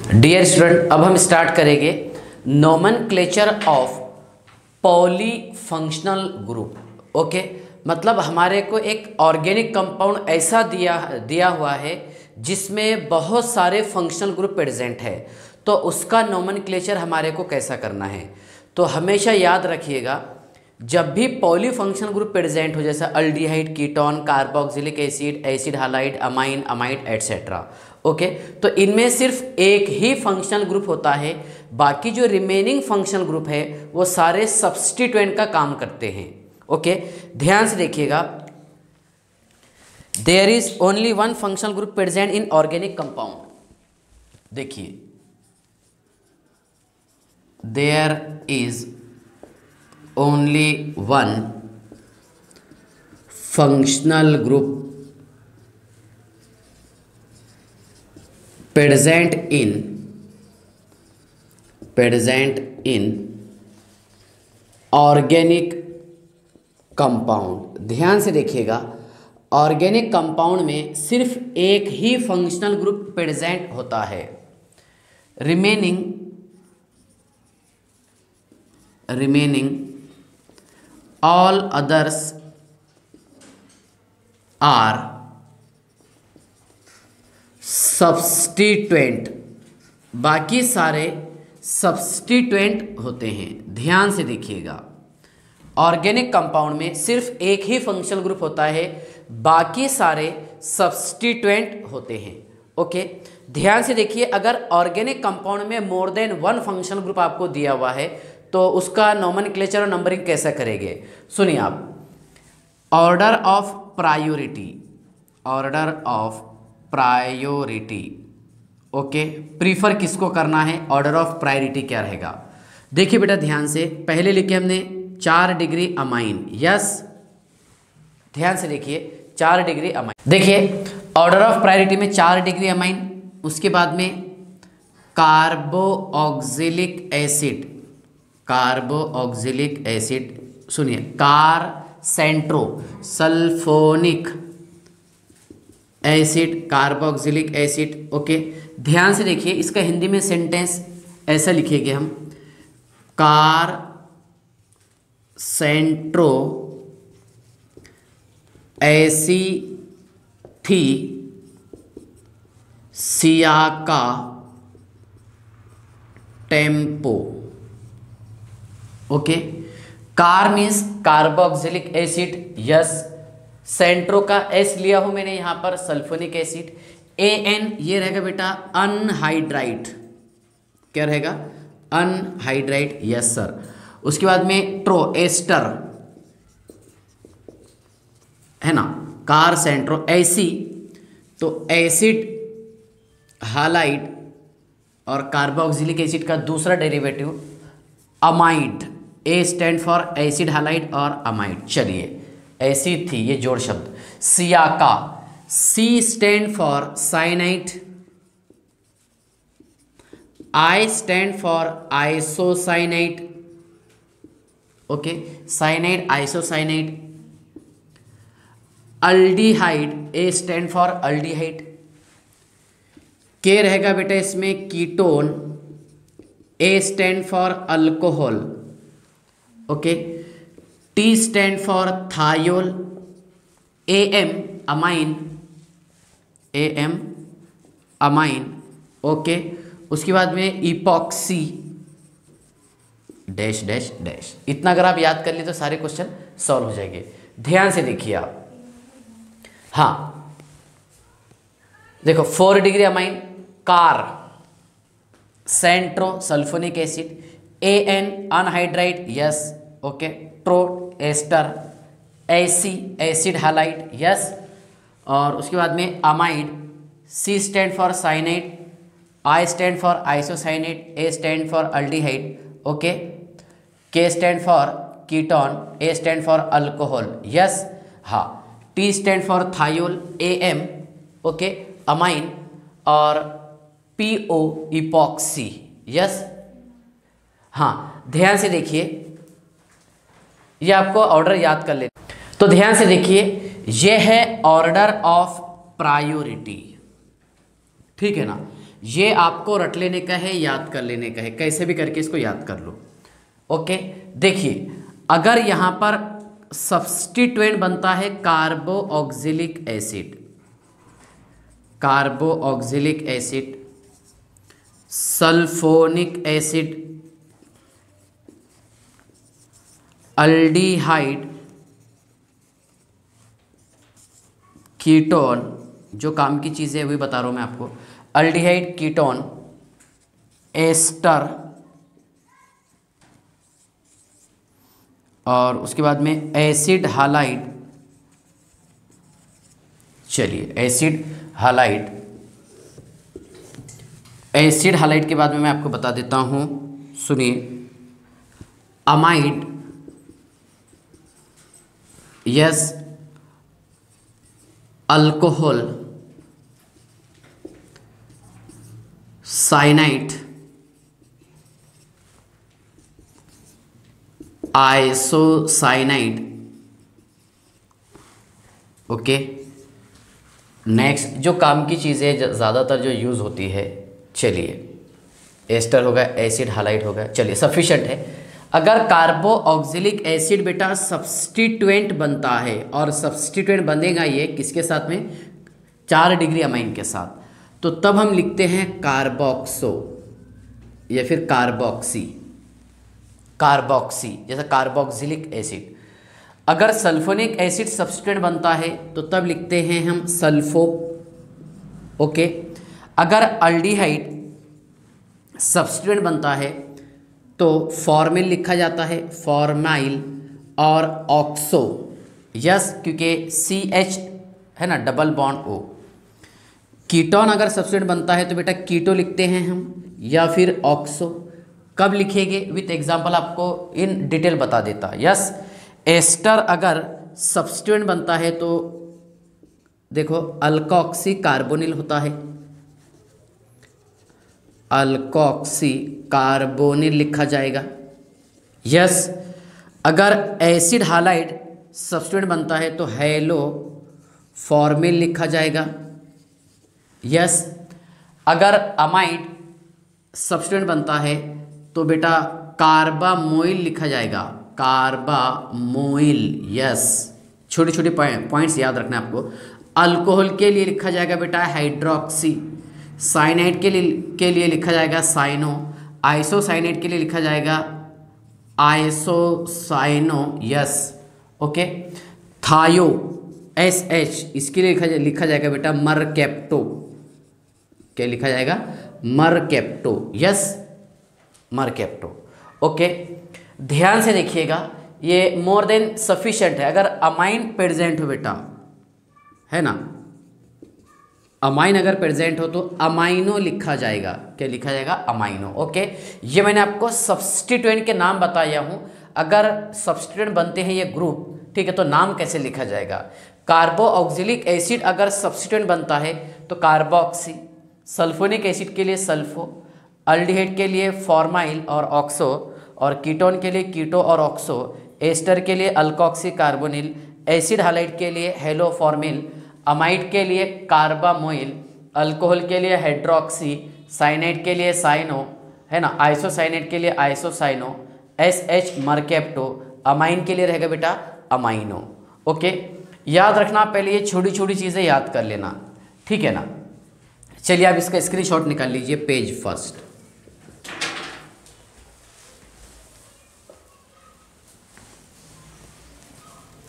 Dear student, अब हम start करेंगे nomenclature of polyfunctional group. Okay, मतलब हमारे को एक ऑर्गेनिक कंपाउंड ऐसा दिया हुआ है जिसमें बहुत सारे फंक्शनल ग्रुप प्रेजेंट है, तो उसका नोमेनक्लेचर हमारे को कैसा करना है। तो हमेशा याद रखिएगा, जब भी पॉलीफंक्शनल ग्रुप प्रेजेंट हो, जैसे aldehyde, ketone, carboxylic acid, acid halide, amine, amide etcetera. Okay, तो इनमें सिर्फ एक ही फंक्शनल ग्रुप होता है, बाकी जो रिमेनिंग फंक्शनल ग्रुप है वो सारे सब्स्टिट्यूएंट का काम करते हैं। ओके, ध्यान से देखिएगा, there is only one functional group present in organic compound. देखिए, there is only one functional group present in organic compound। ध्यान से देखिएगा, ऑर्गेनिक कंपाउंड में सिर्फ एक ही फंक्शनल ग्रुप प्रेजेंट होता है, remaining all others are substituent। बाकी सारे सब्स्टिट्यूएंट होते हैं। ध्यान से देखिएगा, ऑर्गेनिक कंपाउंड में सिर्फ एक ही फंक्शनल ग्रुप होता है, बाकी सारे सब्स्टिट्यूएंट होते हैं। ओके, ध्यान से देखिए, अगर ऑर्गेनिक कंपाउंड में more than one functional group आपको दिया हुआ है तो उसका नोमेनक्लेचर और नंबरिंग कैसा करेंगे। सुनिए आप, order of priority. Okay, prefer किसको करना है, ऑर्डर ऑफ प्रायोरिटी क्या रहेगा। देखिए बेटा, ध्यान से, पहले लिखे हमने 4 डिग्री अमाइन। यस, ध्यान से देखिए, 4 डिग्री अमाइन। देखिए, ऑर्डर ऑफ प्रायोरिटी में 4 डिग्री अमाइन, उसके बाद में कार्बोक्सिलिक एसिड, सुनिए, Santro sulphonic acid, carboxylic acid. Okay, ध्यान से देखिए, इसका हिंदी में सेंटेंस ऐसा लिखेंगे हम, सेंट्रो सियाका tempo. Okay, car means carboxylic acid. Yes, Santro का एस लिया हूं मैंने यहां पर, सल्फोनिक एसिड। एन ये रहेगा बेटा अनहाइड्राइड, क्या रहेगा, अनहाइड्राइड। Yes sir. उसके बाद में एस्टर है ना, कार सेंट्रो ऐसी, तो एसिड हालाइड और कार्बोक्सिलिक एसिड का दूसरा derivative amide. A stand for acid halide और अमाइड। चलिए, एसिड थी ये जोड़ शब्द। सियाका, C stand for cyanide, I stand for isocyanide. Okay, cyanide, isocyanide. Aldehyde, A stand for aldehyde. K रहेगा बेटा इसमें ketone, A stand for alcohol. Okay, T stand for thiol. M amine. Okay, उसके बाद में इपॉक्सी डैश डैश डैश। इतना अगर आप याद कर लिए तो सारे क्वेश्चन सॉल्व हो जाएंगे। ध्यान से देखिए आप, हाँ देखो, 4 degree amine, car Santro sulphonic acid, an anhydride. Yes, okay, ester AC acid halide. Yes, और उसके बाद में amide, C stand for cyanide, I stand for isocyanide, A stand for aldehyde. Okay, K stand for ketone, A stand for alcohol. Yes, हाँ, T stand for thiol, M okay amine, और PO epoxy. Yes, हाँ, ध्यान से देखिए, ये आपको order याद कर ले। तो ध्यान से देखिए, ये है ऑर्डर ऑफ प्रायोरिटी, ठीक है ना। ये आपको रट लेने का है, याद कर लेने का है, कैसे भी करके इसको याद कर लो। ओके, देखिए अगर यहाँ पर सब्स्टिट्यूएंट बनता है carboxylic acid, carboxylic acid, sulphonic acid, aldehyde, ketone, जो काम की चीज़ें वही बता रहा हूँ मैं आपको, अल्डिहाइड, कीटोन, एस्टर, और उसके बाद में एसिड हालाइड। चलिए एसिड हालाइड, एसिड हालाइड के बाद में मैं आपको बता देता हूँ, सुनिए, amide, yes, alcohol, cyanide, isocyanide. Okay, next जो काम की चीज़ें ज़्यादातर जो यूज़ होती है, चलिए एस्टर हो गया, एसिड हालाइड हो गया, चलिए सफिशेंट है। अगर कार्बोऑक्सिलिक एसिड बेटा सब्स्टिट्यूएंट बनता है, और सब्स्टिट्यूएंट बनेगा ये किसके साथ में, 4 डिग्री अमाइन के साथ, तो तब हम लिखते हैं कार्बोक्सो या फिर कार्बोक्सी, कार्बोक्सी जैसा कार्बोक्सिलिक एसिड। अगर सल्फोनिक एसिड सब्स्टिट्यूएंट बनता है तो तब लिखते हैं हम सल्फो। ओके, अगर अल्डिहाइड सब्स्टिट्यूएंट बनता है तो फॉर्मिल लिखा जाता है, फॉर्माइल, और ऑक्सो, यस, क्योंकि CH है ना, डबल बॉन्ड O। कीटोन अगर सब्स्टिट्यूएंट बनता है तो बेटा कीटो लिखते हैं हम, या फिर ऑक्सो। कब लिखेंगे, विथ एग्जांपल आपको इन डिटेल बता देता। यस, एस्टर अगर सब्स्टिट्यूएंट बनता है तो देखो अल्कोक्सी कार्बोनिल होता है, अल्कोक्सी कार्बोनिल लिखा जाएगा। यस, अगर एसिड हालाइड सब्स्टिट्यूएंट बनता है तो हेलो फॉर्मिल लिखा जाएगा। यस, अगर अमाइड सब्स्टिट्यूएंट बनता है तो बेटा कार्बामोइल लिखा जाएगा, कार्बामोइल। यस, छोटे छोटे पॉइंट्स याद रखना है आपको। अल्कोहल के लिए लिखा जाएगा बेटा हाइड्रोक्सी, साइनाइड के लिए लिखा जाएगा साइनो, आइसोसाइनाइड के लिए लिखा जाएगा आइसोसाइनो। यस, ओके, थायो SH इसके लिए लिखा जाएगा बेटा मरकेप्टो, क्या लिखा जाएगा, मरकेप्टो। Yes, mercapto. ओके, ध्यान से देखिएगा, ये मोर देन सफिशिएंट है। अगर अमाइन प्रेजेंट हो बेटा, है ना, अमाइन अगर प्रेजेंट हो तो अमाइनो लिखा जाएगा, क्या लिखा जाएगा, अमाइनो। ओके, ये मैंने आपको सब्स्टिट्यूएंट के नाम बताया हूँ। अगर सब्स्टिट्यूएंट बनते हैं ये ग्रुप, ठीक है, तो नाम कैसे लिखा जाएगा। कार्बोऑक्सिलिक एसिड अगर सब्स्टिट्यूएंट बनता है तो कार्बोक्सी, सल्फोनिक एसिड के लिए सल्फो, अल्डिहाइड के लिए फॉर्माइल और ऑक्सो, और कीटोन के लिए कीटो और ऑक्सो, एस्टर के लिए अल्कोक्सी कार्बोनिल, एसिड हालाइड के लिए हेलोफॉर्मिल, अमाइड के लिए कार्बामोइल, अल्कोहल के लिए हाइड्रोक्सी, साइनाइड के लिए साइनो, है ना, आइसोसाइनाइड के लिए आइसोसाइनो, SH मरकेप्टो, अमाइन के लिए रहेगा बेटा अमाइनो। ओके, याद रखना, पहले ये छोटी छोटी चीज़ें याद कर लेना, ठीक है ना। चलिए आप इसका स्क्रीनशॉट निकाल लीजिए, पेज फर्स्ट।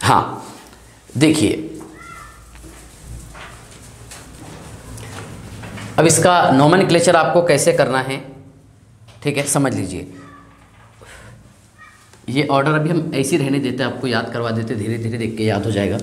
हाँ, देखिए अब इसका नोमेनक्लेचर आपको कैसे करना है, ठीक है, समझ लीजिए। ये ऑर्डर अभी हम ऐसे ही रहने देते हैं, आपको याद करवा देते, धीरे धीरे देख के याद हो जाएगा।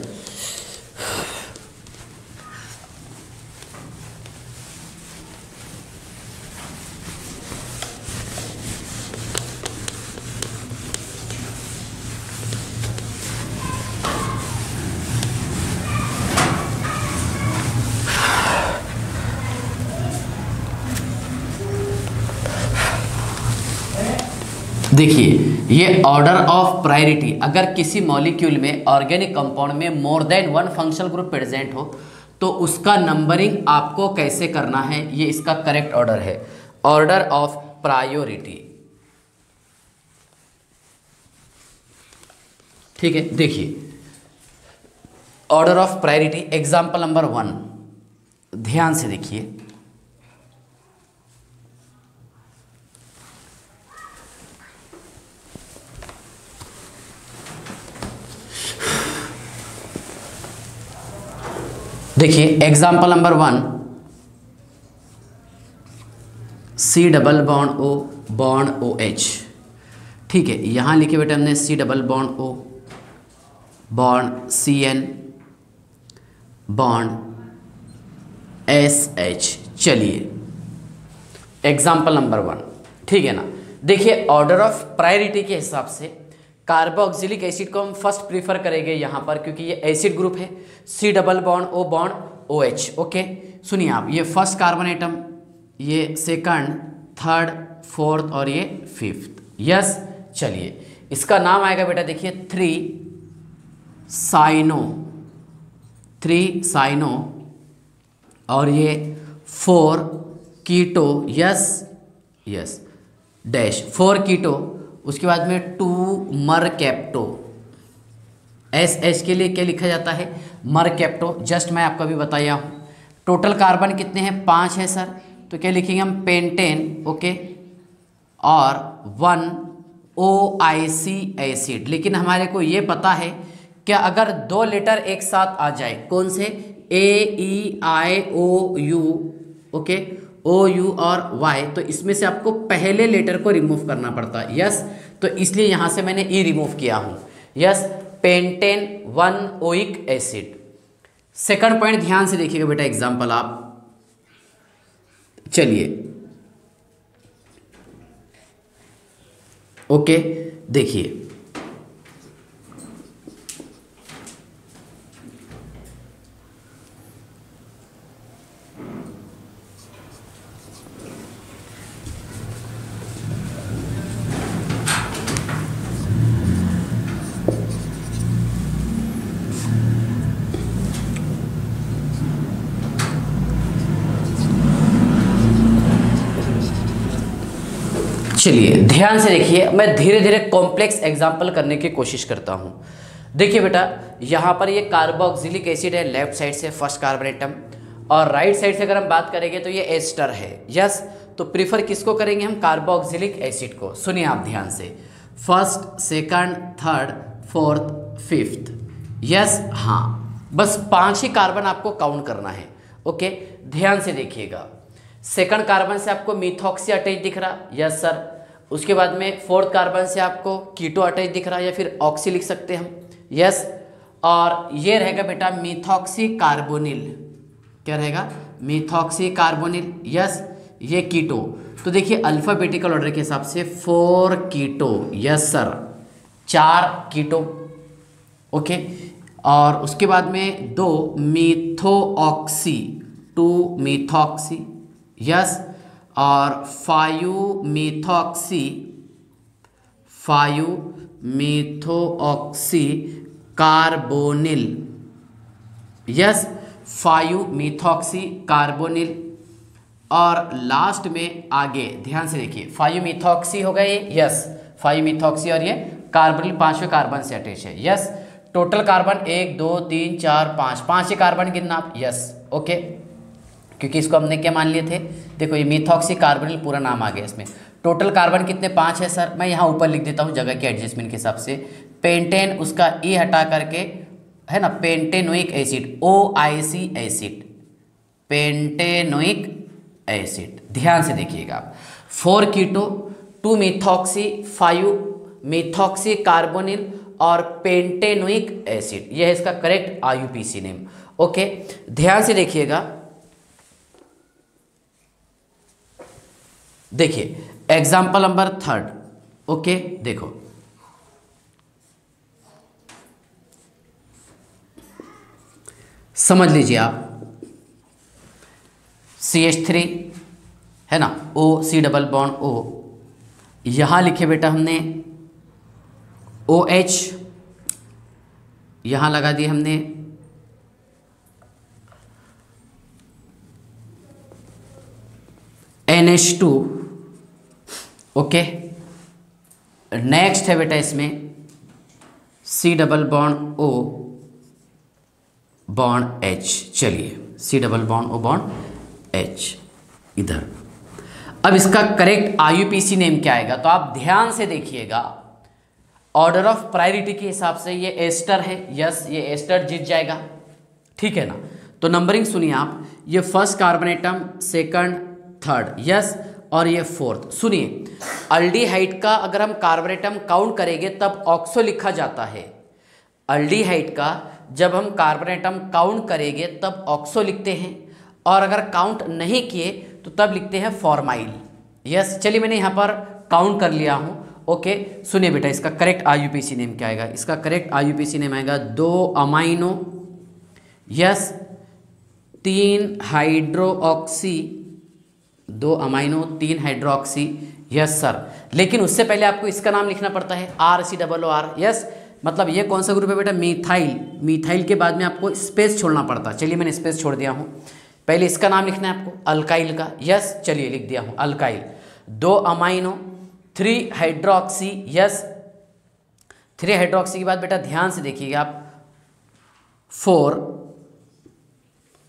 देखिए, ये ऑर्डर ऑफ प्रायोरिटी, अगर किसी मॉलिक्यूल में ऑर्गेनिक कंपाउंड में more than one functional group present हो तो तो उसका नंबरिंग आपको कैसे करना है, ये इसका करेक्ट ऑर्डर है, ऑर्डर ऑफ प्रायोरिटी। ठीक है, देखिए order of priority example number 1, ध्यान से देखिए। देखिए example number 1, C double bond O bond OH। ठीक है, यहां लिखे बेटा हमने C double bond O bond CN bond SH। चलिए एग्जाम्पल नंबर 1, ठीक है ना। देखिए ऑर्डर ऑफ प्रायोरिटी के हिसाब से कार्बोक्सिलिक एसिड को हम फर्स्ट प्रीफर करेंगे यहाँ पर, क्योंकि ये एसिड ग्रुप है, C double bond O bond OH। Okay सुनिए आप, ये फर्स्ट कार्बन एटम, ये सेकंड, थर्ड, फोर्थ और ये फिफ्थ। यस, चलिए इसका नाम आएगा बेटा, देखिए 3 साइनो और ये 4 कीटो। यस यस डैश 4 कीटो, उसके बाद में 2 मरकैप्टो। SH के लिए क्या लिखा जाता है, मरकैप्टो। जस्ट मैं आपको अभी बताया हूँ। टोटल कार्बन कितने हैं, 5 है सर, तो क्या लिखेंगे हम, पेंटेन। ओके, और 1 OIC एसिड। लेकिन हमारे को ये पता है क्या, अगर 2 लेटर एक साथ आ जाए, कौन से, AEIOU, ओके, OU और Y, तो इसमें से आपको पहले लेटर को रिमूव करना पड़ता है। यस, तो इसलिए यहां से मैंने E रिमूव किया हूं। Yes, pentane 1 oic acid. Second point ध्यान से देखिएगा बेटा, एग्जांपल आप, चलिए ओके देखिए, चलिए ध्यान से देखिए, मैं धीरे धीरे कॉम्प्लेक्स एग्जाम्पल करने की कोशिश करता हूं। देखिए बेटा, यहाँ पर ये कार्बोक्सिलिक एसिड है, लेफ्ट साइड से फर्स्ट कार्बन एटम, और राइट साइड से अगर हम बात करेंगे तो ये एस्टर है। यस, तो प्रीफर किसको करेंगे हम, कार्बोक्सिलिक एसिड को। सुनिए आप ध्यान से, first, second, third, fourth, fifth. Yes, हाँ, बस 5 ही कार्बन आपको काउंट करना है। ओके, ध्यान से देखिएगा, सेकंड कार्बन से आपको मिथॉक्सी अटैच दिख रहा, यस सर। उसके बाद में फोर्थ कार्बन से आपको कीटो अटैच दिख रहा, या फिर ऑक्सी लिख सकते हैं हम। यस, और ये रहेगा बेटा मिथॉक्सी कार्बोनिल। क्या रहेगा, मिथॉक्सी कार्बोनिल। यस, ये कीटो। तो देखिए अल्फाबेटिकल ऑर्डर के हिसाब से 4 कीटो। यस सर, 4 कीटो। ओके, और उसके बाद में 2 मिथोऑक्सी, 2 मिथॉक्सी। यस, और 5 मिथोऑक्सी कार्बोनिल। Yes, 5 methoxy carbonyl. और लास्ट में आगे ध्यान से देखिए, 5 मिथॉक्सी हो गए ये। यस, 5 मिथॉक्सी और ये कार्बोनिल 5वें कार्बन से अटैच है। यस, टोटल कार्बन 1 2 3 4 5 ही कार्बन गिनना आप। यस, ओके, क्योंकि इसको हमने क्या मान लिए थे, देखो ये मिथॉक्सी कार्बोनिल पूरा नाम आ गया इसमें। टोटल कार्बन कितने, 5 है सर। मैं यहाँ ऊपर लिख देता हूँ जगह के एडजस्टमेंट के हिसाब से। पेंटेन, उसका ई हटा करके है ना, pentanoic acid, OIC acid, pentanoic acid. ध्यान से देखिएगा, 4 कीटो, 2 मिथॉक्सी, 5 मिथॉक्सी कार्बोनिल और पेंटेनोइक एसिड। यह है इसका करेक्ट IUPAC नेम। ओके, ध्यान से देखिएगा, देखिए एग्जाम्पल नंबर 3। ओके, देखो समझ लीजिए आप, CH3 है ना, OC डबल बॉन्ड O, यहां लिखे बेटा हमने OH, यहां लगा दिए हमने NH2, ओके। नेक्स्ट है बेटा इसमें C double bond O bond H। चलिए C double bond O bond H इधर। अब इसका करेक्ट IUPAC नेम क्या आएगा, तो आप ध्यान से देखिएगा। ऑर्डर ऑफ प्रायोरिटी के हिसाब से ये एस्टर है, यस ये एस्टर जीत जाएगा, ठीक है ना। तो नंबरिंग सुनिए आप, ये first carbon atom, second, third, yes, और ये फोर्थ। सुनिए, अल्डिहाइड का अगर हम कार्बन एटम काउंट करेंगे तब ऑक्सो लिखा जाता है। अल्डिहाइड का जब हम कार्बन एटम काउंट करेंगे तब ऑक्सो लिखते हैं, और अगर काउंट नहीं किए तो तब लिखते हैं फॉर्माइल। यस, चलिए मैंने यहाँ पर काउंट कर लिया हूँ, ओके। सुनिए बेटा, इसका करेक्ट IUPAC नेम क्या आएगा, इसका करेक्ट IUPAC नेम आएगा 2 amino, yes, 3 hydroxy, 2 amino 3 hydroxy, yes sir. लेकिन उससे पहले आपको इसका नाम लिखना पड़ता है RCOOR, यस। मतलब ये कौन सा ग्रुप है बेटा, मीथाइल। मीथाइल के बाद में आपको स्पेस छोड़ना पड़ता है, चलिए मैंने स्पेस छोड़ दिया हूँ। पहले इसका नाम लिखना है आपको, अल्काइल का, यस, चलिए लिख दिया हूँ alkyl. 2 amino 3 hydroxy, yes, 3 hydroxy के बाद बेटा ध्यान से देखिएगा आप 4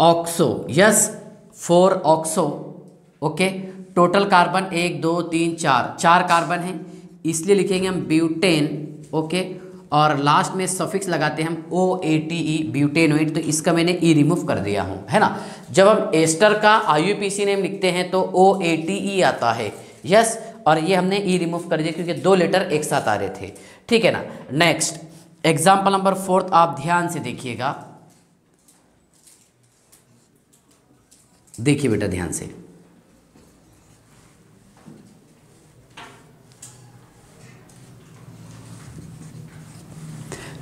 oxo, yes, 4 oxo, okay. Total carbon 1 2 3 4 carbon है, इसलिए लिखेंगे हम ब्यूटेन, ओके। और लास्ट में सफिक्स लगाते हैं हम OATE, ब्यूटेनोइड। तो इसका मैंने ई रिमूव कर दिया हूँ, है ना। जब हम एस्टर का IUPAC नेम लिखते हैं तो OATE आता है, यस, और ये हमने ई रिमूव कर दिया क्योंकि 2 लेटर एक साथ आ रहे थे, ठीक है ना। नेक्स्ट एग्जाम्पल नंबर 4 आप ध्यान से देखिएगा, देखिए बेटा ध्यान से।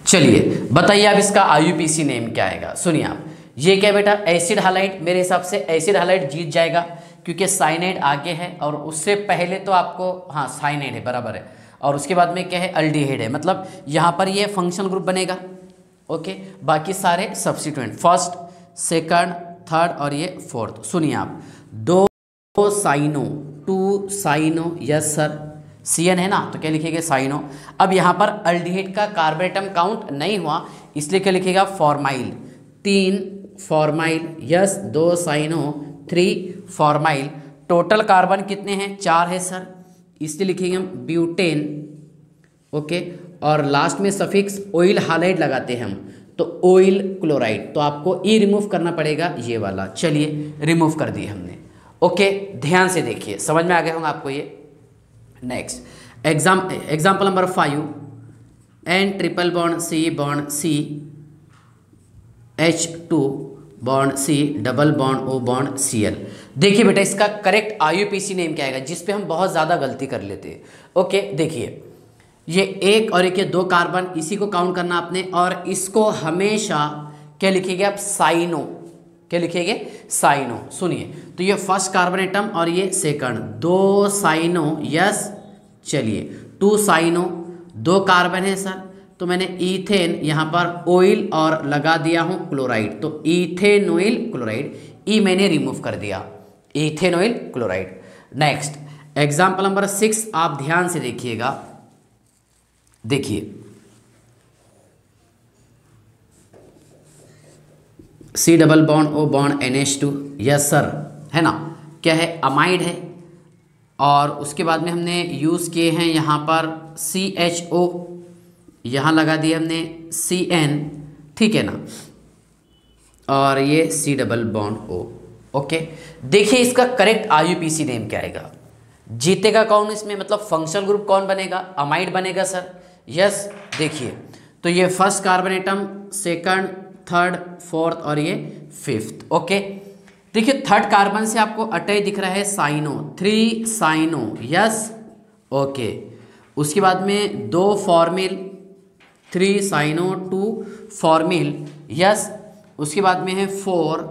चलिए बताइए आप इसका IUPAC नेम क्या आएगा। सुनिए आप, ये क्या बेटा, एसिड हालाइड। मेरे हिसाब से एसिड हालाइड जीत जाएगा क्योंकि साइनाइड आगे है, और उससे पहले तो आपको, हाँ साइनाइड है, बराबर है, और उसके बाद में क्या है, अल्डिहाइड है। मतलब यहाँ पर ये फंक्शनल ग्रुप बनेगा, ओके। बाकी सारे सब्स्टिट्यूएंट, फर्स्ट, सेकंड, थर्ड और ये फोर्थ। सुनिए आप, 2 cyano, 2 cyano, yes sir, CN है ना, तो क्या लिखेगा, साइनो। अब यहाँ पर अल्डिहाइड का कार्बन एटम काउंट नहीं हुआ, इसलिए क्या लिखेगा, formyl. 3 formyl, yes, 2 cyano 3 formyl. Total carbon कितने हैं, 4 है सर, इसलिए लिखेंगे हम ब्यूटेन, ओके। और लास्ट में सफिक्स ऑयल हालाइड लगाते हैं हम, तो ऑयल क्लोराइड। तो आपको ई रिमूव करना पड़ेगा ये वाला। चलिए रिमूव कर दिए हमने, ओके। ध्यान से देखिए, समझ में आ गया होगा आपको ये। Next example number 5, N triple bond C H2 bond C double bond O bond Cl। देखिए बेटा, इसका करेक्ट IUPAC नेम क्या आएगा, जिस पे हम बहुत ज़्यादा गलती कर लेते हैं, ओके। देखिए, ये 1 और 1 ये 2 कार्बन, इसी को काउंट करना आपने, और इसको हमेशा क्या लिखेंगे आप, साइनो। क्या लिखेंगे, साइनो। सुनिए, तो ये फर्स्ट कार्बन एटम और ये सेकंड, 2 साइनो, यस। चलिए 2 साइनो, 2 कार्बन है सर, तो मैंने ईथेन यहाँ पर ऑयल और लगा दिया हूँ क्लोराइड, तो इथेनॉइल क्लोराइड, ई मैंने रिमूव कर दिया, ethanoyl chloride. Next example number 6 आप ध्यान से देखिएगा, देखिए C double bond O bond NH2, yes sir, है ना। क्या है, अमाइड है, और उसके बाद में हमने यूज़ किए हैं यहाँ पर CHO, यहाँ लगा दिया हमने CN, ठीक है ना, और ये C double bond O, okay. देखिए इसका करेक्ट IUPAC नेम क्या आएगा, जीतेगा कौन इसमें, मतलब फंक्शनल ग्रुप कौन बनेगा, अमाइड बनेगा सर, यस। देखिए, तो ये first carbon atom, second, third, fourth और ये फिफ्थ, ओके। देखिए थर्ड कार्बन से आपको अटैच दिख रहा है साइनो, 3 साइनो, यस, ओके। उसके बाद में 2 फॉर्मिल, 3 साइनो 2 फॉर्मिल, यस। उसके बाद में है 4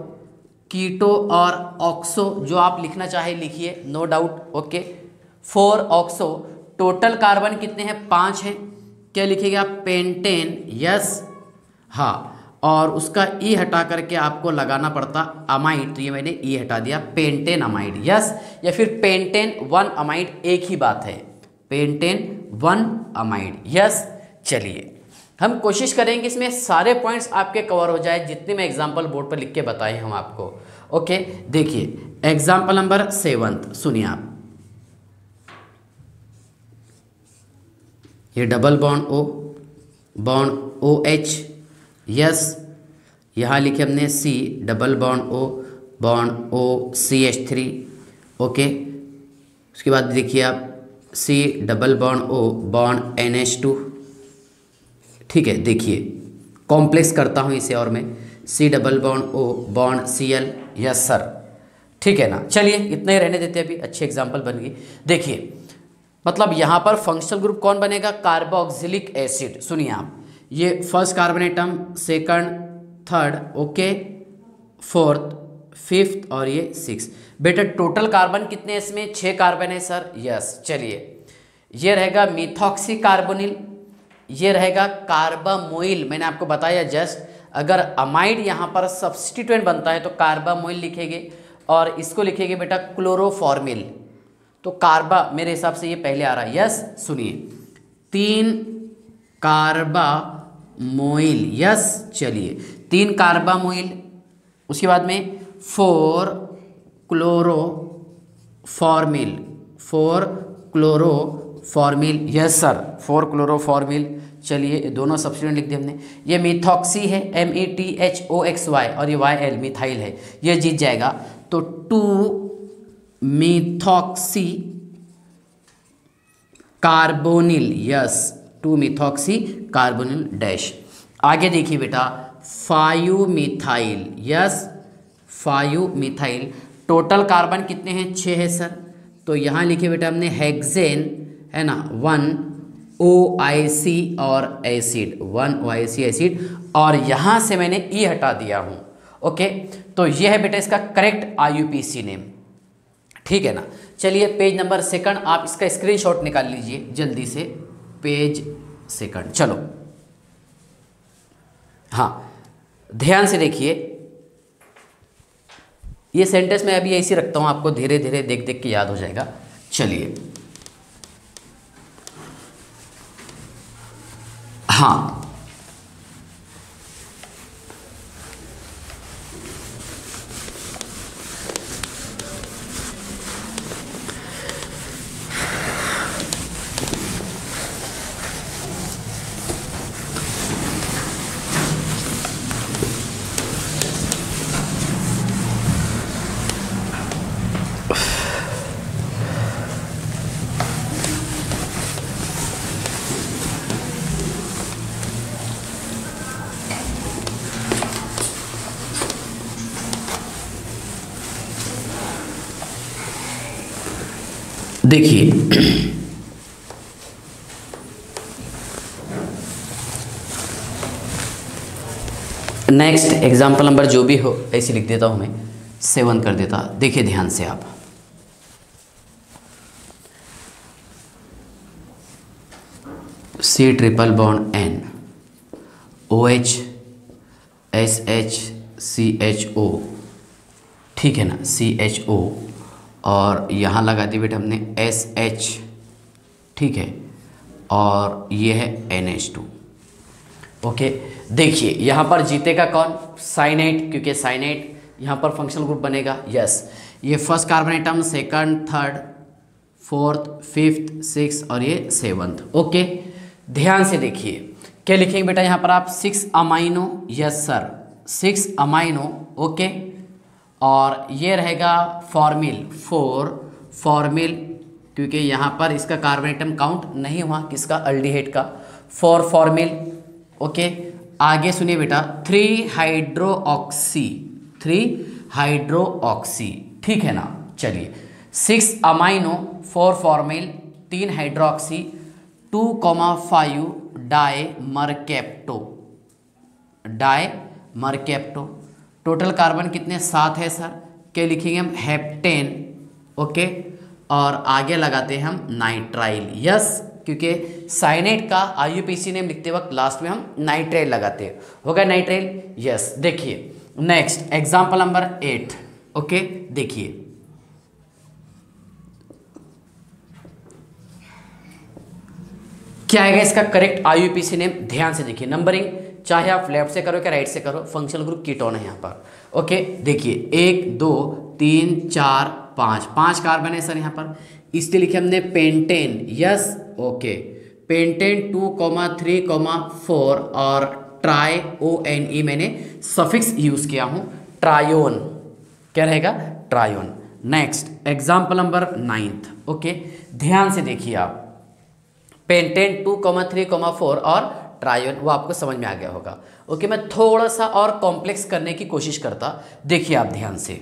कीटो और ऑक्सो, जो आप लिखना चाहे लिखिए, no doubt, okay. 4 oxo. Total carbon कितने हैं, 5 हैं, क्या लिखिएगा, पेंटेन, यस, हाँ। और उसका ई हटा करके आपको लगाना पड़ता अमाइड, तो ये मैंने ई हटा दिया, पेंटेन अमाइड, यस। या फिर पेंटेन 1 अमाइड, एक ही बात है, पेंटेन 1 अमाइड, यस। चलिए हम कोशिश करेंगे इसमें सारे पॉइंट्स आपके कवर हो जाए, जितने मैं एग्जाम्पल बोर्ड पर लिख के बताए हम आपको। ओके, देखिए एग्जाम्पल नंबर 7 सुनिए आप। ये double bond O, bond O H, yes. यहाँ लिखे हमने C, double bond O, bond O CH3, okay. उसके बाद देखिए आप C double bond O, bond NH2, ठीक है। देखिए कॉम्प्लेक्स करता हूँ इसे और मैं, C double bond O, bond Cl, yes sir, ठीक है ना। चलिए इतना ही रहने देते हैं, अभी अच्छी एग्जाम्पल बन गई। देखिए मतलब यहाँ पर फंक्शनल ग्रुप कौन बनेगा, कार्बोक्सिलिक एसिड। सुनिए आप, ये first carbon atom, second, third, okay, fourth, fifth और ये 6। बेटा टोटल कार्बन कितने हैं इसमें, 6 कार्बन है सर, यस। चलिए ये रहेगा मिथॉक्सी कार्बोनिल, ये रहेगा कार्बामोइल। मैंने आपको बताया जस्ट, अगर अमाइड यहाँ पर सब्स्टिट्यूएंट बनता है तो कार्बामोइल लिखेंगे, और इसको लिखेंगे बेटा क्लोरोफॉर्मिल। तो कार्बा मेरे हिसाब से ये पहले आ रहा है, यस। सुनिए 3 कार्बामोइल, यस। चलिए 3 कार्बामोइल, उसके बाद में 4 क्लोरोफॉर्मिल, 4 क्लोरोफॉर्मिल, यस सर, 4 क्लोरोफॉर्मिल। चलिए दोनों सब्स्टिट्यूएंट लिख दिए हमने। ये मिथॉक्सी है, METHOXY, और ये YL मिथाइल है, ये जीत जाएगा। तो 2 methoxy carbonyl, yes, 2 methoxy carbonyl dash. आगे देखिए बेटा 5 methyl, yes, 5 methyl. Total carbon कितने हैं, 6 है सर। तो यहाँ लिखे बेटा हमने हेक्सेन, है ना, 1 OIC और एसिड, 1 OIC एसिड, और यहाँ से मैंने ई हटा दिया हूँ। ओके, तो ये है बेटा इसका करेक्ट IUPAC नेम, ठीक है ना। चलिए पेज नंबर 2 आप इसका स्क्रीनशॉट निकाल लीजिए जल्दी से, पेज 2। चलो हाँ ध्यान से देखिए, ये सेंटेंस मैं अभी ऐसे रखता हूँ, आपको धीरे धीरे देख देख के याद हो जाएगा। चलिए हाँ, देखिए नेक्स्ट एग्जाम्पल नंबर जो भी हो ऐसे लिख देता हूं मैं, 7 कर देता। देखिए ध्यान से आप, C triple bond N, OH SH CHO, ठीक है ना, CHO, और यहाँ लगा दी बेटा हमने SH, ठीक है, और ये है NH2। ओके, देखिए यहाँ पर जीतेगा कौन, साइनाइड, क्योंकि साइनाइड यहाँ पर फंक्शनल ग्रुप बनेगा, यस। ये first carbon atom, second, third, fourth, fifth, 6 और ये 7th। ओके, ध्यान से देखिए क्या लिखेंगे बेटा यहाँ पर आप, 6 amino, yes sir, 6 amino, okay. और ये रहेगा फॉर्मिल, 4 फॉर्मिल, क्योंकि यहाँ पर इसका कार्बन एटम काउंट नहीं हुआ, किसका, अल्डिहाइड का, 4 फॉर्मिल, ओके। आगे सुनिए बेटा 3 हाइड्रोऑक्सी, 3 हाइड्रोऑक्सी, ठीक है ना। चलिए 6 amino, 4 formyl, 3 hydroxy, 2,5 di mercapto, di mercapto. Total carbon कितने, 7 है सर, क्या लिखेंगे हम, हेप्टेन, ओके। और आगे लगाते हैं हम नाइट्राइल, यस, क्योंकि साइनेट का आईयूपीएसी नेम लिखते वक्त लास्ट में हम नाइट्राइल लगाते हैं। होगा नाइट्राइल, यस। देखिए नेक्स्ट एग्जाम्पल नंबर 8। ओके देखिए क्या आएगा इसका करेक्ट आईयूपीएसी नेम। ध्यान से देखिए, नंबरिंग चाहे आप लेफ्ट से करो या राइट से करो, फंक्शनल ग्रुप कीटोन है यहाँ पर। ओके देखिए 1 2 3 4 5 5 कार्बन है सर यहाँ पर, इसलिए लिखे हमने पेंटेन। यस ओके, पेंटेन 2,3,4 और ट्राई ONE मैंने सफिक्स यूज किया हूँ, ट्रायोन। क्या रहेगा? ट्रायोन। Next example number 9। ओके ध्यान से देखिए आप, पेंटेन 2,3,4 और ट्रायोन, वो आपको समझ में आ गया होगा। ओके मैं थोड़ा सा और कॉम्प्लेक्स करने की कोशिश करता, देखिए आप ध्यान से।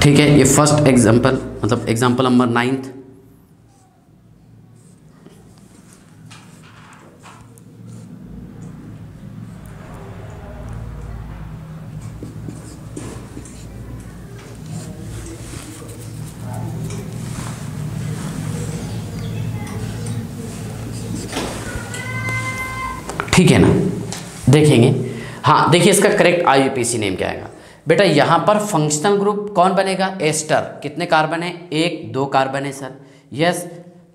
ठीक है, ये फर्स्ट एग्जाम्पल मतलब एग्जाम्पल नंबर 9। ठीक है ना, देखेंगे। हाँ देखिए इसका करेक्ट आईयूपीएसी नेम क्या आएगा बेटा। यहाँ पर फंक्शनल ग्रुप कौन बनेगा? एस्टर। कितने कार्बन है? 1 2 कार्बन है सर। यस,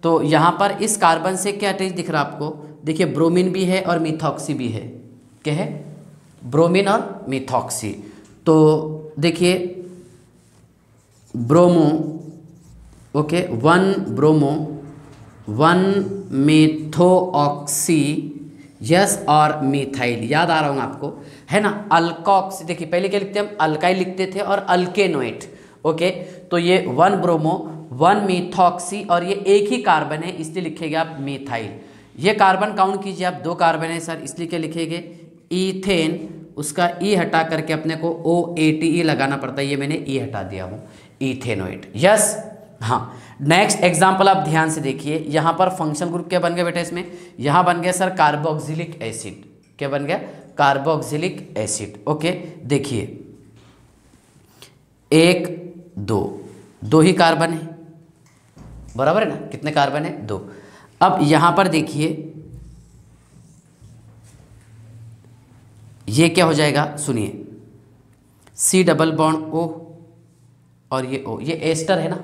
तो यहाँ पर इस कार्बन से क्या अटैच दिख रहा है आपको? देखिए ब्रोमीन भी है और मिथॉक्सी भी है। क्या है? ब्रोमीन और मिथॉक्सी। तो देखिए ब्रोमो, ओके 1 ब्रोमो 1 मेथोऑक्सी, यस, और मिथाइल। याद आ रहा हूँ आपको, है ना? अल्कोक्सी। देखिए पहले क्या लिखते हैं हम? अल्काइल लिखते थे और अल्केनोएट। ओके तो ये 1 ब्रोमो 1 मिथॉक्सी और ये एक ही कार्बन है, इसलिए लिखेंगे आप मिथाइल। ये कार्बन काउंट कीजिए आप, 2 कार्बन है सर, इसलिए क्या लिखेंगे? ईथेन। उसका ई हटा करके अपने को OATE लगाना पड़ता है, ये मैंने ई हटा दिया हूँ, इथेनोएट। यस हाँ। नेक्स्ट एग्जाम्पल आप ध्यान से देखिए, यहाँ पर फंक्शनल ग्रुप क्या बन गया बेटा इसमें? यहाँ बन गया सर कार्बोक्सिलिक एसिड। क्या बन गया? Carboxylic acid. ओके देखिए 1 2 2 ही कार्बन है, बराबर है ना? कितने कार्बन है? 2। अब यहाँ पर देखिए ये क्या हो जाएगा? सुनिए, C डबल बॉन्ड O और ये O, ये एस्टर है ना?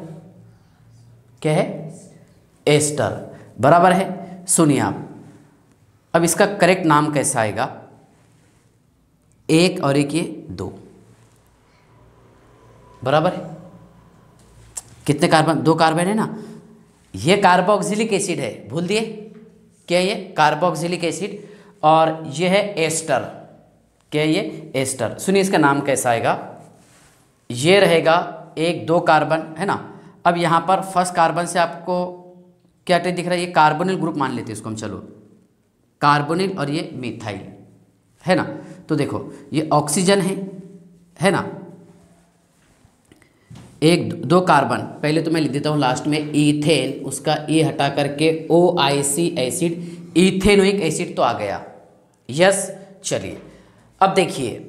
क्या है? एस्टर, बराबर है। सुनिए आप, अब इसका करेक्ट नाम कैसा आएगा? 1 और 1 ये 2, बराबर है। कितने कार्बन? 2 कार्बन है ना? ये कार्बोक्सिलिक एसिड है, भूल दिए क्या? ये कार्बोक्सिलिक एसिड और ये है एस्टर। क्या है ये? एस्टर। सुनिए इसका नाम कैसा आएगा? ये रहेगा 1 2 कार्बन, है ना? अब यहाँ पर फर्स्ट कार्बन से आपको क्या अटैच दिख रहा है? ये कार्बोनिल ग्रुप मान लेते हैं इसको हम, चलो कार्बोनिल और ये मिथाइल, है ना? तो देखो ये ऑक्सीजन है ना? 1 2 कार्बन, पहले तो मैं लिख देता हूँ लास्ट में ईथेन, उसका ए हटा करके OIC एसिड, इथेनोइक एसिड तो आ गया। यस चलिए अब देखिए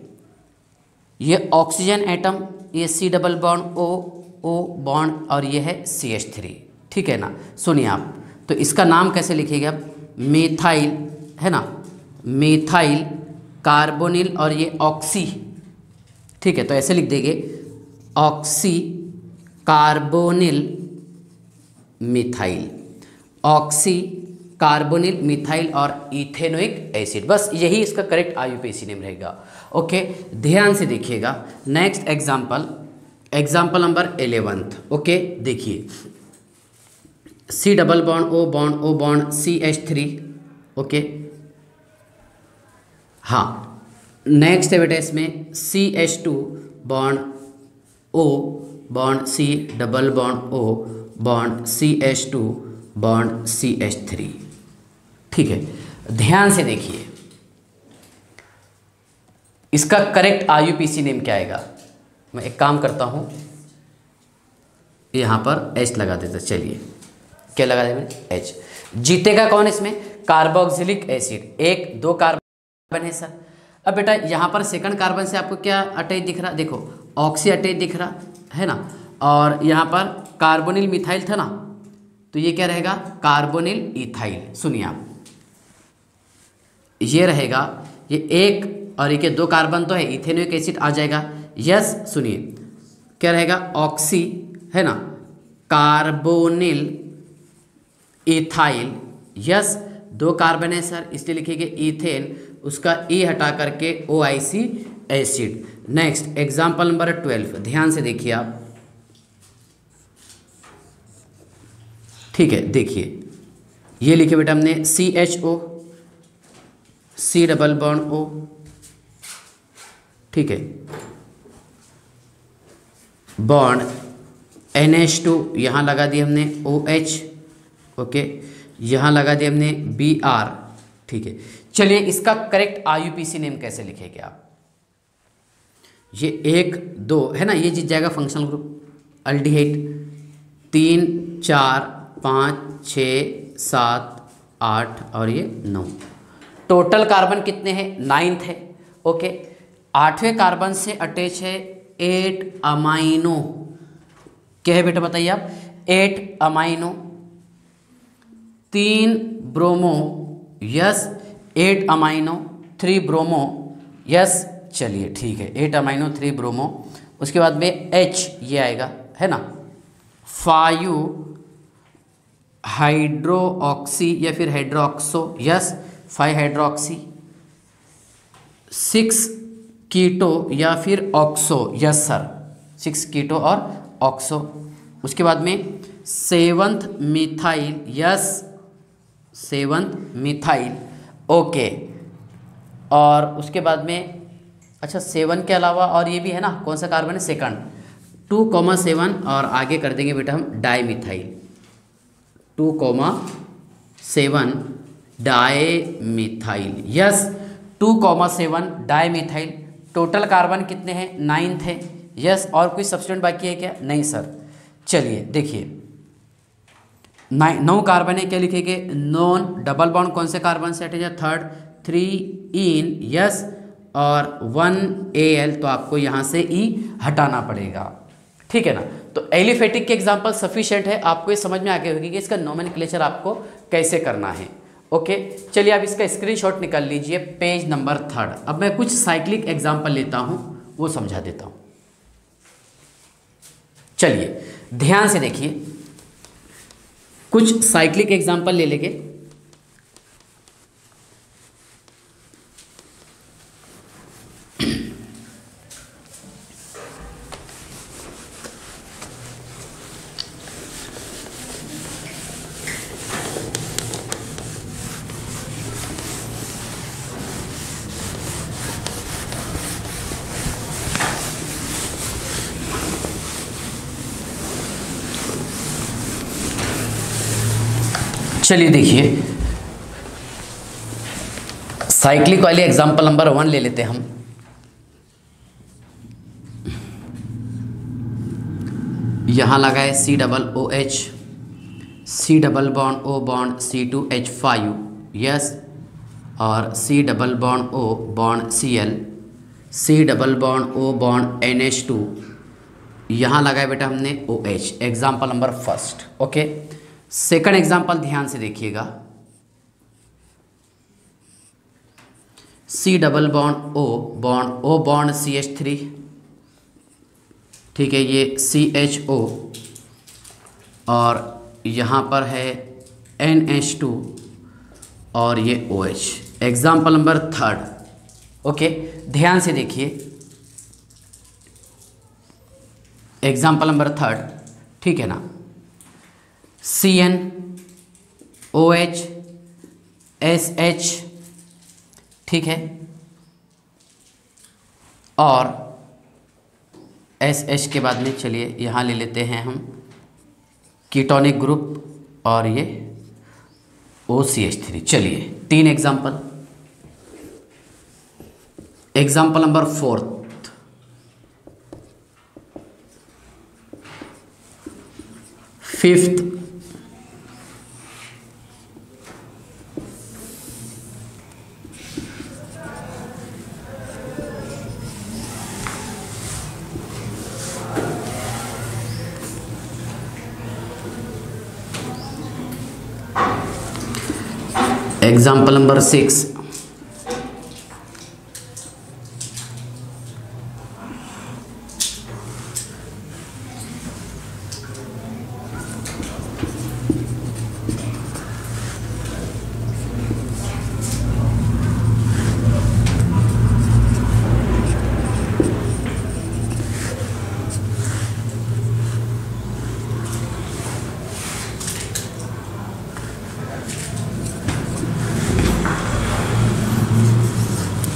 ये ऑक्सीजन एटम, ये C double bond O bond और ये है CH3। ठीक है ना? सुनिए आप, तो इसका नाम कैसे लिखिएगा आप? मिथाइल, है ना? मिथाइल कार्बोनिल और ये ऑक्सी। ठीक है, तो ऐसे लिख देंगे oxy carbonyl methyl, oxy carbonyl methyl और इथेनोइक एसिड। बस यही इसका करेक्ट आईयूपीएसी नेम रहेगा। ओके ध्यान से देखिएगा। Next example number 11। ओके देखिए C double bond O bond CH3। Okay हाँ नेक्स्ट है बेटा इसमें CH2 bond O bond C double bond O bond CH2 bond CH3। ठीक ठीक है, ध्यान से देखिए, इसका करेक्ट IUPAC नेम क्या आएगा। मैं एक काम करता हूं, यहां पर H लगा देता। चलिए, क्या लगा देंगे, H। जीतेगा कौन इसमें, कार्बोक्सिलिक एसिड। 1 2 कार्बन है सर। अब बेटा यहाँ पर सेकंड कार्बन से आपको क्या अटैच दिख रहा, देखो ऑक्सी अटैच दिख रहा है ना, और यहाँ पर कार्बोनिल मिथाइल था ना, तो ये क्या रहेगा, कार्बोनिल इथाइल। सुनिए आप, ये रहेगा, ये 1 और 1 2 कार्बन तो है, इथेनोइक एसिड आ जाएगा। यस, सुनिए क्या रहेगा, ऑक्सी है ना, कार्बोनिल इथाइल। यस, 2 कार्बन है सर, इसलिए लिखेंगे इथेन, उसका E हटा करके OIC acid. Next example number 12, ध्यान से देखिए आप, ठीक है। देखिए ये लिखे बेटा हमने CHO, C double bond O, ठीक है, बॉन्ड NH2 यहाँ लगा दिया हमने OH, ओके, यहाँ लगा दिया हमने Br, ठीक है। चलिए इसका करेक्ट IUPAC नेम कैसे लिखेंगे आप, ये 1 2 है ना, ये जीत जाएगा फंक्शनल ग्रुप अल्डिहाइड। 3 4 5 6 7 8 और ये 9, टोटल कार्बन कितने हैं, 9th है, ओके। 8वें कार्बन से अटैच है 8 अमाइनो, क्या है बेटा बताइए आप, 8 amino, 3 bromo, yes, 8 amino 3 bromo, yes. चलिए ठीक है, 8 अमाइनो 3 ब्रोमो, उसके बाद में H ये आएगा है ना, 5 हाइड्रोक्सी या फिर हाइड्रोक्सो, यस, 5 हाइड्रोक्सी, 6 कीटो या फिर ऑक्सो, यस सर, 6 कीटो और ऑक्सो। उसके बाद में 7th methyl, yes, 7th methyl, okay. और उसके बाद में अच्छा 7 के अलावा और ये भी है ना, कौन सा कार्बन है, सेकंड, 2,7 और आगे कर देंगे बेटा हम dimethyl, 2,7 dimethyl, yes, 2,7 dimethyl. Total carbon कितने हैं, 9th है, यस। और कोई सब्स्टिट्यूएंट बाकी है क्या, नहीं सर। चलिए देखिए 9 कार्बन है, क्या लिखेंगे, नॉन डबल बॉन्ड कौन से कार्बन से अटैच है, 3rd, 3 इन, यस, और 1 Al, तो आपको यहाँ से E हटाना पड़ेगा, ठीक है ना। तो एलिफेटिक के एग्जाम्पल सफिशिएंट है, आपको ये समझ में आ गई होगी कि इसका नोमेनक्लेचर आपको कैसे करना है, ओके। चलिए आप इसका स्क्रीनशॉट निकाल लीजिए, पेज नंबर 3rd। अब मैं कुछ साइक्लिक एग्जाम्पल लेता हूँ, वो समझा देता हूँ। चलिए ध्यान से देखिए, कुछ साइक्लिक एग्जाम्पल ले लेंगे। चलिए देखिए साइक्लिक वाली एग्जाम्पल नंबर 1 ले लेते हैं हम। यहाँ लगा है COOH, C double bond O bond C2H5, yes, और C double bond O bond Cl, C double bond O bond NH2, यहाँ लगा है बेटा हमने OH। Example number 1, okay. Second example ध्यान से देखिएगा, C double bond O bond CH3, ठीक है, ये CHO, और यहाँ पर है NH2 और ये OH। Example number 3, okay. ध्यान से देखिए एग्जाम्पल नंबर 3, ठीक है ना, CN OH SH, ठीक है, और SH के बाद में चलिए यहाँ ले लेते हैं हम कीटोनिक ग्रुप, और ये OCH3। चलिए 3 example. Example number 4, fifth, example number 6,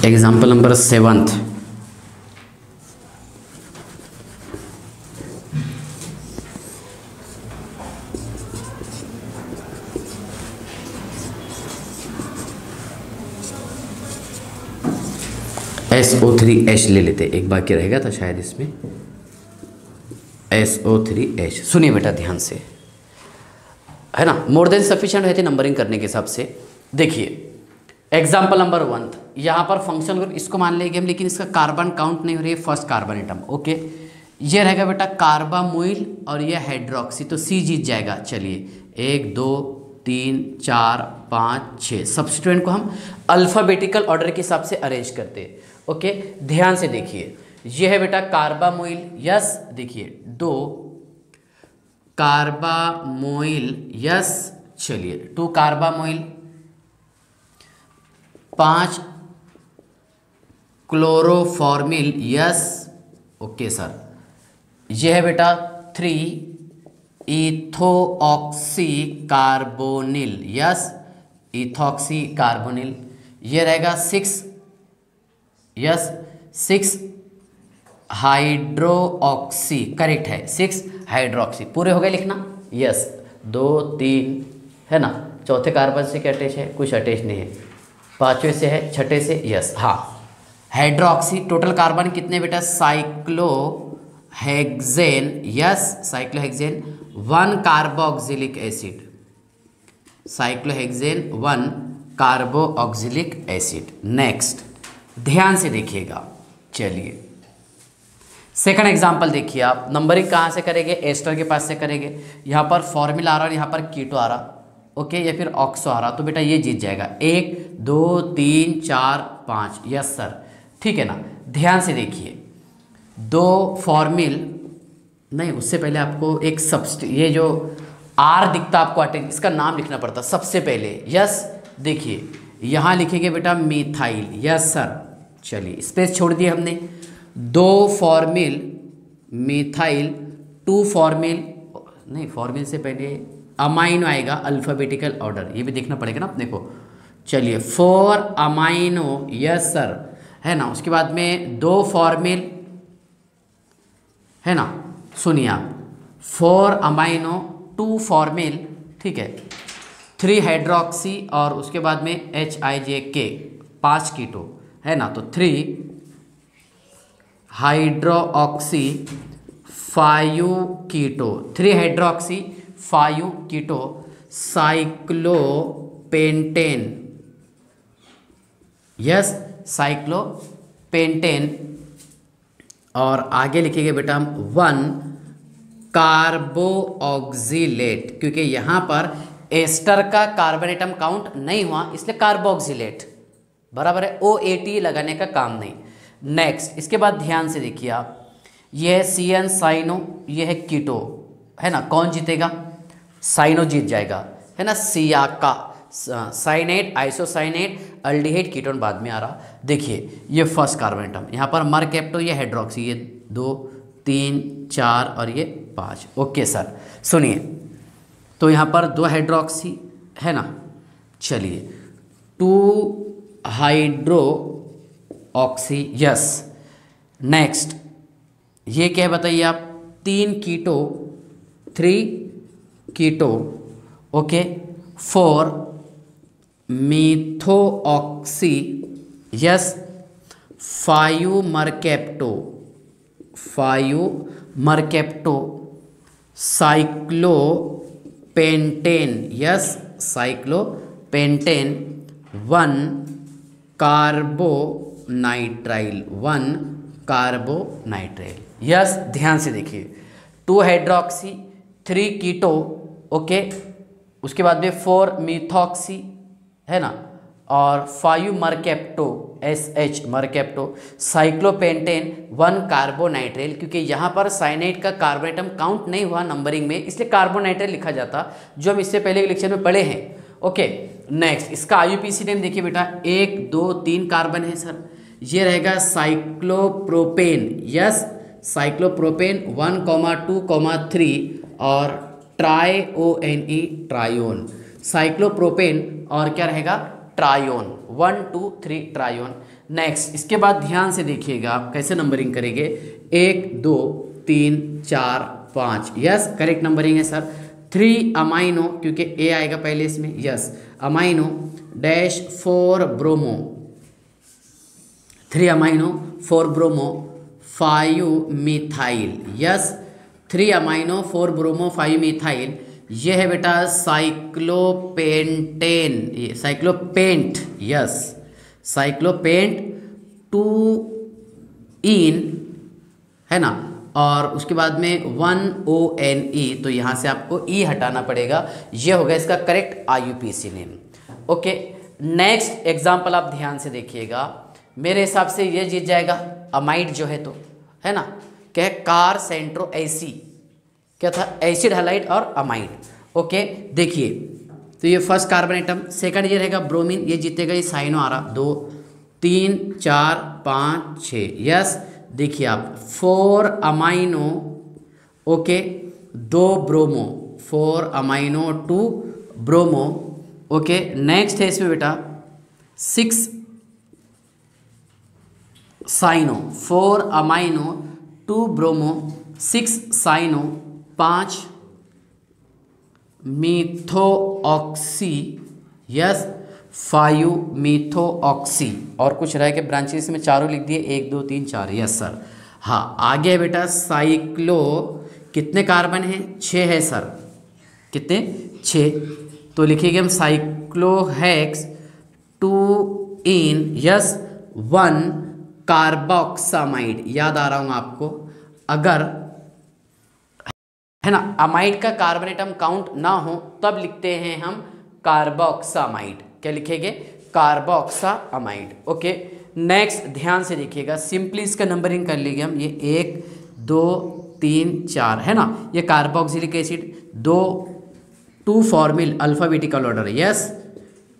example number 7, SO3H ले लेते, एक बाकी रहेगा था शायद इसमें, SO3H। सुनिए बेटा ध्यान से, है ना, मोर देन सफिशिएंट है थे नंबरिंग करने के हिसाब से। देखिए एग्जाम्पल नंबर 1, यहाँ पर फंक्शनल ग्रुप इसको मान लेंगे हम, लेकिन इसका कार्बन काउंट नहीं हो रही है, फर्स्ट कार्बन एटम। ओके, ये रहेगा बेटा कार्बामोइल और ये हाइड्रोक्सी, तो C जीत जाएगा। चलिए 1 2 3 4 5 6, सब्स्टिट्यूएंट को हम अल्फ़ाबेटिकल ऑर्डर के हिसाब से अरेंज करते हैं। ओके, ध्यान से देखिए, ये है बेटा कार्बामोइल, यस, देखिए 2 कार्बामोइल, यस, चलिए 2 कार्बामोइल, 5 क्लोरोफॉर्मिल, यस, ओके सर। यह है बेटा 3 इथोऑक्सी कार्बोनिल, यस, इथॉक्सी कार्बोनिल। यह रहेगा 6, यस, 6 हाइड्रोऑक्सी, करेक्ट है, 6 हाइड्रोक्सी। पूरे हो गए लिखना, यस, 2 3 है ना, चौथे कार्बन से क्या अटैच है, कुछ अटैच नहीं है, पांचवें से है, छठे से, यस, हाँ, हाइड्रोक्सी। टोटल कार्बन कितने बेटा, cyclohexane, yes, cyclohexane, 1 carboxylic acid, cyclohexane 1 carboxylic acid. Next ध्यान से देखिएगा, चलिए सेकंड एग्जांपल देखिए आप, नंबरिंग कहाँ से करेंगे, एस्टर के पास से करेंगे। यहाँ पर फॉर्मूला आ रहा और यहाँ पर कीटो आ रहा, ओके, या फिर ऑक्सो आ रहा, तो बेटा ये जीत जाएगा। 1 2 3 4 5, यस सर, ठीक है ना। ध्यान से देखिए, 2 फॉर्मिल नहीं, उससे पहले आपको एक ये जो आर दिखता आपको अटेंड, इसका नाम लिखना पड़ता सबसे पहले, यस। देखिए यहाँ लिखेंगे बेटा मिथाइल, यस सर। चलिए स्पेस छोड़ दिए हमने, 2 फॉर्मिल मिथाइल, 2 फॉर्मिल नहीं, फॉर्मिल से पहले अमाइनो आएगा, अल्फ़ाबेटिकल ऑर्डर, ये भी देखना पड़ेगा ना अपने को। चलिए 4 अमाइनो, यस सर, है ना। उसके बाद में 2 फॉर्मिल, है ना, सुनिए आप, 4 अमाइनो, 2 फॉर्मिल, ठीक है, 3 हाइड्रोक्सी और उसके बाद में HIJK, 5 कीटो, है ना, तो 3 हाइड्रोक्सी 5 कीटो, 3 हाइड्रोक्सी 5 कीटो साइक्लोपेंटेन, यस, साइक्लोपेंटेन। और आगे लिखेंगे बेटा हम 1 कार्बोऑक्सिलेट, क्योंकि यहाँ पर एस्टर का कार्बन एटम काउंट नहीं हुआ, इसलिए कार्बोऑक्सिलेट बराबर है, OAT लगाने का काम नहीं। नेक्स्ट इसके बाद ध्यान से देखिए आप, ये है CN साइनो, ये है कीटो, है ना, कौन जीतेगा, साइनो जीत जाएगा, है ना। सियाका, साइनेट, आइसोसाइनेट, अल्डिहाइड, कीटोन बाद में आ रहा। देखिए ये फर्स्ट कार्बन एटम, यहाँ पर मरकेप्टो, ये हाइड्रोक्सी, ये 2 3 4 और ये 5, ओके सर। सुनिए तो यहाँ पर 2 हाइड्रोक्सी, है ना, चलिए 2 हाइड्रोक्सी, यस। नेक्स्ट ये क्या है बताइए आप, 3 keto, 3 keto, okay, 4 methoxy, yes, 5 mercapto, 5 mercapto, cyclopentane, yes, cyclopentane, 1 carbonitrile, 1 carbonitrile, yes. ध्यान से देखिए, 2 हाइड्रोक्सी, 3 कीटो, ओके, उसके बाद में 4 मिथॉक्सी, है ना, और 5 mercapto, SH mercapto, cyclopentane, 1 carbonitrile. क्योंकि यहाँ पर साइनाइड का कार्बोनेटम काउंट नहीं हुआ नंबरिंग में, इसलिए कार्बोनाइट्राइल लिखा जाता, जो हम इससे पहले के लेक्चर में पढ़े हैं। ओके, नेक्स्ट इसका IUPAC नेम देखिए बेटा, 1 2 3 कार्बन है सर, ये रहेगा साइक्लोप्रोपेन, यस, साइक्लोप्रोपेन 1, 2, 3 और TRIONE, ट्रायोन, साइक्लोप्रोपेन और क्या रहेगा, ट्रायोन, 1 2 3 ट्रायोन। नेक्स्ट इसके बाद ध्यान से देखिएगा आप कैसे नंबरिंग करेंगे, 1 2 3 4 5, यस, करेक्ट नंबरिंग है सर। 3 अमाइनो, क्योंकि A आएगा पहले इसमें, yes, amino dash 4 bromo, 3 amino 4 bromo 5 methyl, yes, 3 amino 4 bromo 5 methyl. ये है बेटा साइक्लोपेंटेन, ये साइक्लोपेंट, यस, साइक्लोपेंट 2 इन, है ना, और उसके बाद में 1 ONE, तो यहाँ से आपको E हटाना पड़ेगा। ये होगा इसका correct IUPAC name. Okay, next example आप ध्यान से देखिएगा, मेरे हिसाब से ये जीत जाएगा, अमाइड जो है, तो है ना, क्या है, कार सेंट्रो एसी, क्या था, एसिड हैलाइड और अमाइड। ओके, देखिए, तो ये फर्स्ट कार्बन एटम, सेकंड ये रहेगा ब्रोमीन, ये जीतेगा, ये साइनो आ रहा, 2 3 4 5 6, यस। देखिए आप 4 amino, okay, 2 bromo, 4 amino 2 bromo, okay. Next है इसमें बेटा 6 cyano, 4 amino 2 bromo 6 cyano, 5 methoxy, yes, 5 methoxy, और कुछ रह के ब्रांचेस में चारों लिख दिए, 1 2 3 4, यस सर। हाँ, आगे है बेटा साइक्लो, कितने कार्बन हैं, 6 है सर, कितने, 6, तो लिखिएगा हम साइक्लोहेक्स 2 इन, यस, 1 कार्बोक्सामाइड, याद आ रहा हूँ आपको, अगर है ना अमाइड का कार्बोनेटम काउंट ना हो तब लिखते हैं हम कार्बोक्सामाइड, क्या लिखेंगे, कार्बोक्सामाइड। ओके, नेक्स्ट ध्यान से देखिएगा, सिंपली इसका नंबरिंग कर लीजिए हम, ये 1 2 3 4 है ना, ये carboxylic acid, 2 formal alphabetical order, yes,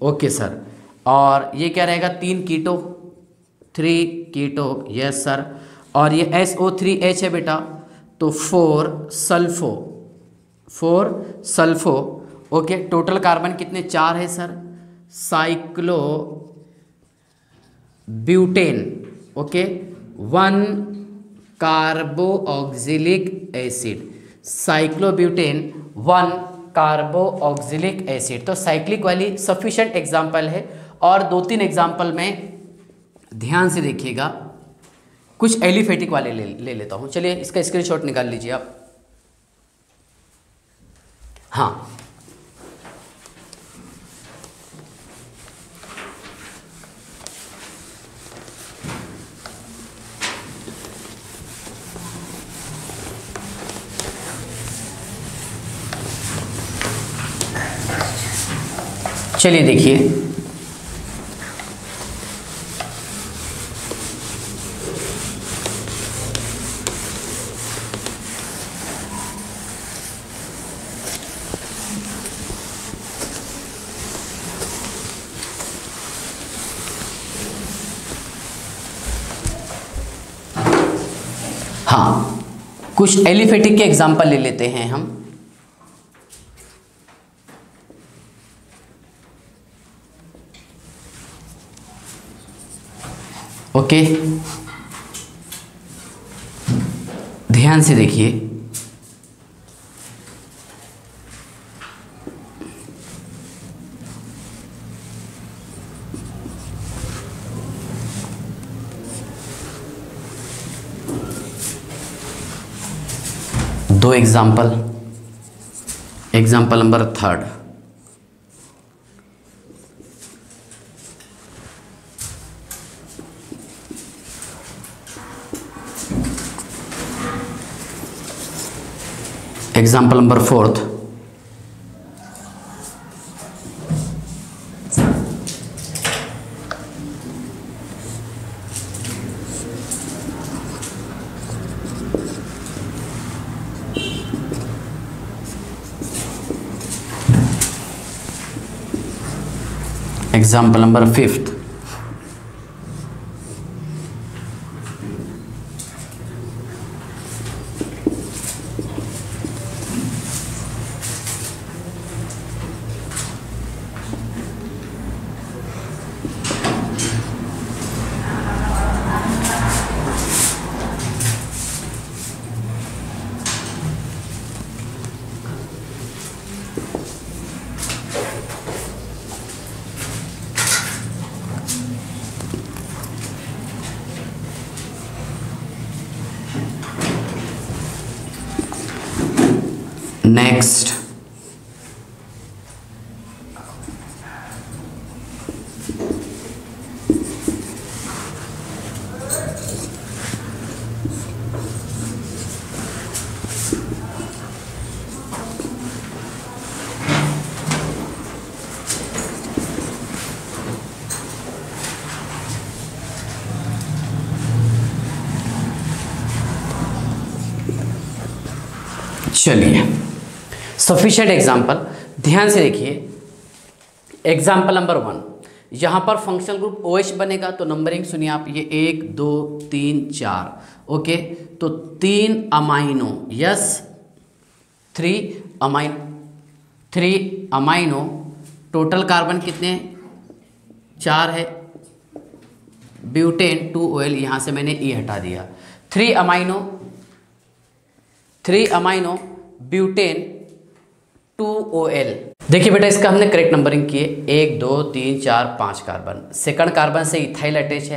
okay sir. और ये क्या रहेगा, 3 कीटो, 3 कीटो, यस सर। और ये SO3H है बेटा, तो 4 sulfo, 4 sulfo, okay. Total carbon कितने, 4 है sir, cyclo butane, okay, 1 carboxylic acid, cyclobutane 1 carboxylic acid. तो साइक्लिक वाली सफिशिएंट एग्जाम्पल है, और 2-3 एग्जाम्पल में ध्यान से देखिएगा, कुछ एलिफेटिक वाले ले लेता हूँ। चलिए इसका स्क्रीनशॉट निकाल लीजिए आप। हाँ, चलिए देखिए, हाँ, कुछ एलिफेटिक के एग्जाम्पल ले लेते हैं हम। ओके, ध्यान से देखिए, दो example, example number third. Example number fourth. Example number fifth. Next, चलिए सफिशिएंट एग्जाम्पल ध्यान से देखिए। एग्जाम्पल नंबर वन, यहाँ पर फंक्शनल ग्रुप OH बनेगा तो नंबरिंग सुनिए आप, ये 1 2 3 4, ओके। तो 3 amino, yes 3 amino, total carbon कितने 4 है, ब्यूटेन 2OL, यहाँ से मैंने E हटा दिया। 3 अमाइनो ब्यूटेन 2OL। देखिए बेटा इसका हमने करेक्ट नंबरिंग किए, 1 2 3 4 5 कार्बन। सेकंड कार्बन से इथाइल अटैच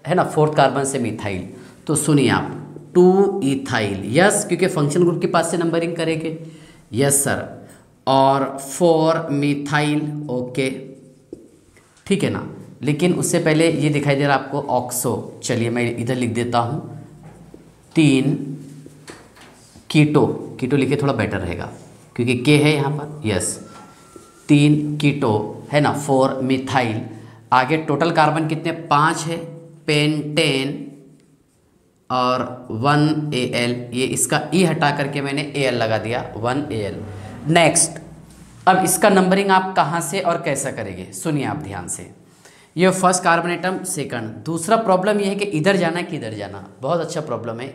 है ना, फोर्थ कार्बन से मिथाइल। तो सुनिए आप 2 इथाइल, यस, क्योंकि फंक्शन ग्रुप के पास से नंबरिंग करेंगे, यस सर। और 4 मिथाइल, ओके, ठीक है ना। लेकिन उससे पहले ये दिखाई दे रहा आपको ऑक्सो, चलिए मैं इधर लिख देता हूँ 3 कीटो लिखे थोड़ा बेटर रहेगा क्योंकि के है यहाँ पर, यस 3 कीटो है ना, 4 मिथाइल। आगे टोटल कार्बन कितने 5 है, पेंटेन और 1 AL, ये इसका E हटा करके मैंने AL लगा दिया, 1 AL। नेक्स्ट, अब इसका नंबरिंग आप कहाँ से और कैसा करेंगे, सुनिए आप ध्यान से। ये फर्स्ट कार्बन एटम, सेकंड। दूसरा प्रॉब्लम ये है कि इधर जाना कि इधर जाना, बहुत अच्छा प्रॉब्लम है।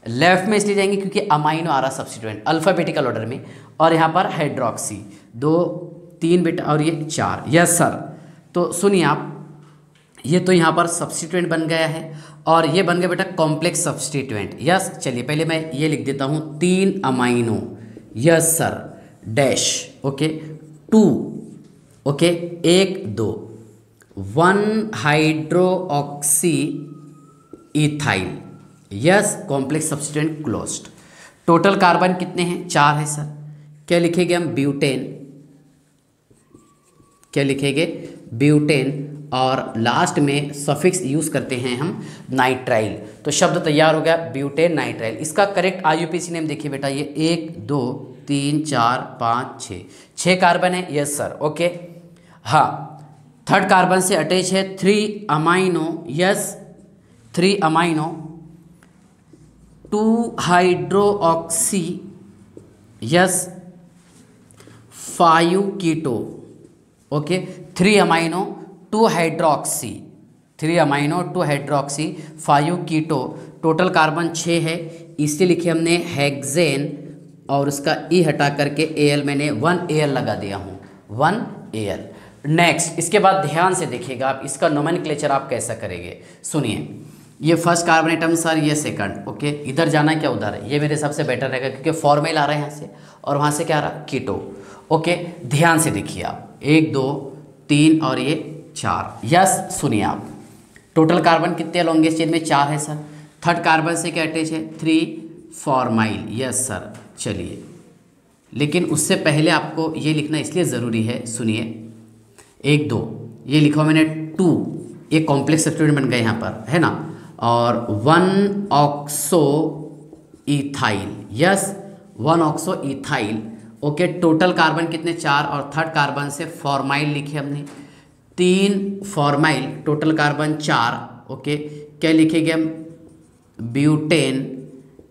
लेफ्ट में इसलिए जाएंगे क्योंकि अमाइनो आ रहा सब्स्टिट्यूएंट अल्फ़ाबेटिकल ऑर्डर में, और यहाँ पर हाइड्रोक्सी 2 3 बेटा और ये 4, यस सर। तो सुनिए आप, ये तो यहाँ पर सब्स्टिट्यूएंट बन गया है और ये बन गया बेटा कॉम्प्लेक्स सब्स्टिट्यूएंट, यस। चलिए पहले मैं ये लिख देता हूँ 3 amino, yes sir, dash, okay 2, okay 1 2, 1 hydroxy ethyl, yes, complex substituent closed. Total carbon कितने हैं 4 है सर। क्या लिखेंगे हम, ब्यूटेन, क्या लिखेंगे ब्यूटेन, और लास्ट में सफिक्स यूज करते हैं हम नाइट्राइल। तो शब्द तैयार हो गया ब्यूटेन नाइट्राइल। इसका करेक्ट IUPAC नेम देखिए बेटा, ये 1 2 3 4 5 6 कार्बन है, यस सर, ओके। हाँ, थर्ड कार्बन से अटैच है 3 amino, yes 3 amino 2 hydroxy, yes 5 keto, okay 3 amino 2 hydroxy, 3 amino 2 hydroxy 5 keto. Total carbon 6 है, इसलिए लिखे हमने हेक्सेन और उसका E हटा करके AL मैंने 1 AL लगा दिया हूँ, 1 AL। नेक्स्ट, इसके बाद ध्यान से देखिएगा आप, इसका नोमेनक्लेचर आप कैसा करेंगे, सुनिए। ये फर्स्ट कार्बन एटम सर, ये सेकंड, ओके। इधर जाना क्या उधर है, ये मेरे हिसाब से बेटर रहेगा क्योंकि फॉर्मेल आ रहा है यहाँ से और वहाँ से क्या आ रहा कीटो, ओके। ध्यान से देखिए आप, 1 2 3 और ये 4, यस। सुनिए आप, टोटल कार्बन कितने लॉन्गेस्ट चेन में 4 है सर। थर्ड कार्बन से क्या अटैच है 3 फॉर्माइल, यस सर। चलिए, लेकिन उससे पहले आपको ये लिखना इसलिए ज़रूरी है, सुनिए। 1 2 ये लिखा मैंने 2, ये कॉम्प्लेक्स सब्स्टिट्यूएंट बन गए यहाँ पर, है ना। और 1 oxo ethyl, yes 1 oxo ethyl. Okay, total carbon कितने 4, और थर्ड कार्बन से फॉर्माइल लिखे हमने 3 फॉर्माइल, टोटल कार्बन 4। ओके, क्या लिखेंगे हम, ब्यूटेन,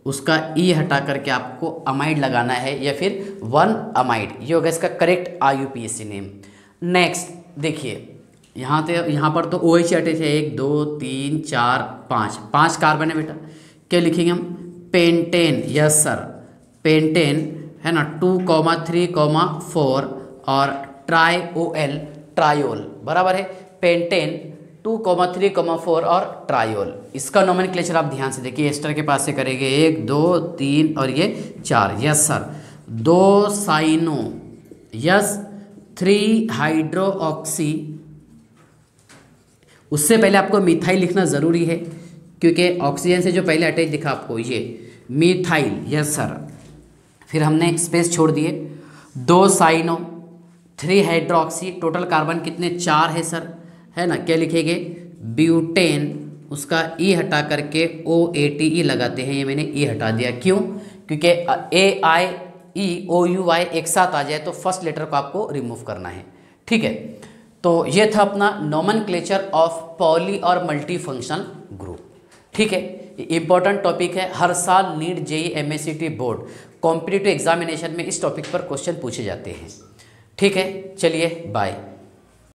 उसका ई हटा करके आपको अमाइड लगाना है, या फिर 1 अमाइड, ये होगा इसका करेक्ट IUPAC नेम। नेक्स्ट देखिए, यहाँ पर तो OH हटे थे 1 2 3 4 5 कार्बन है बेटा। क्या लिखेंगे हम, पेंटेन, यस सर, पेंटेन है ना, 2 3 4, और ट्राइओल, ट्रायोल बराबर है, पेंटेन 2 3 4 और ट्रायोल। इसका नोमेनक्लेचर आप ध्यान से देखिए, एस्टर के पास से करेंगे 1 2 3 और ये 4, yes sir. 2 cyano, yes 3 hydroxy. उससे पहले आपको मिथाइल लिखना ज़रूरी है, क्योंकि ऑक्सीजन से जो पहले अटैच दिखा आपको ये मिथाइल, यस सर। फिर हमने स्पेस छोड़ दिए, 2 साइनो 3 हाइड्रोक्सी, टोटल कार्बन कितने 4 है सर, है ना। क्या लिखेंगे, ब्यूटेन, उसका ई हटा करके OATE लगाते हैं, ये मैंने ई हटा दिया, क्यों, क्योंकि AIEOUI एक साथ आ जाए तो फर्स्ट लेटर को आपको रिमूव करना है, ठीक है। तो ये था अपना नोमेनक्लेचर ऑफ पॉली और मल्टी फंक्शनल ग्रुप, ठीक है। इंपॉर्टेंट टॉपिक है, हर साल NEET JEE MACT board competitive examination में इस टॉपिक पर क्वेश्चन पूछे जाते हैं, ठीक है। चलिए बाय।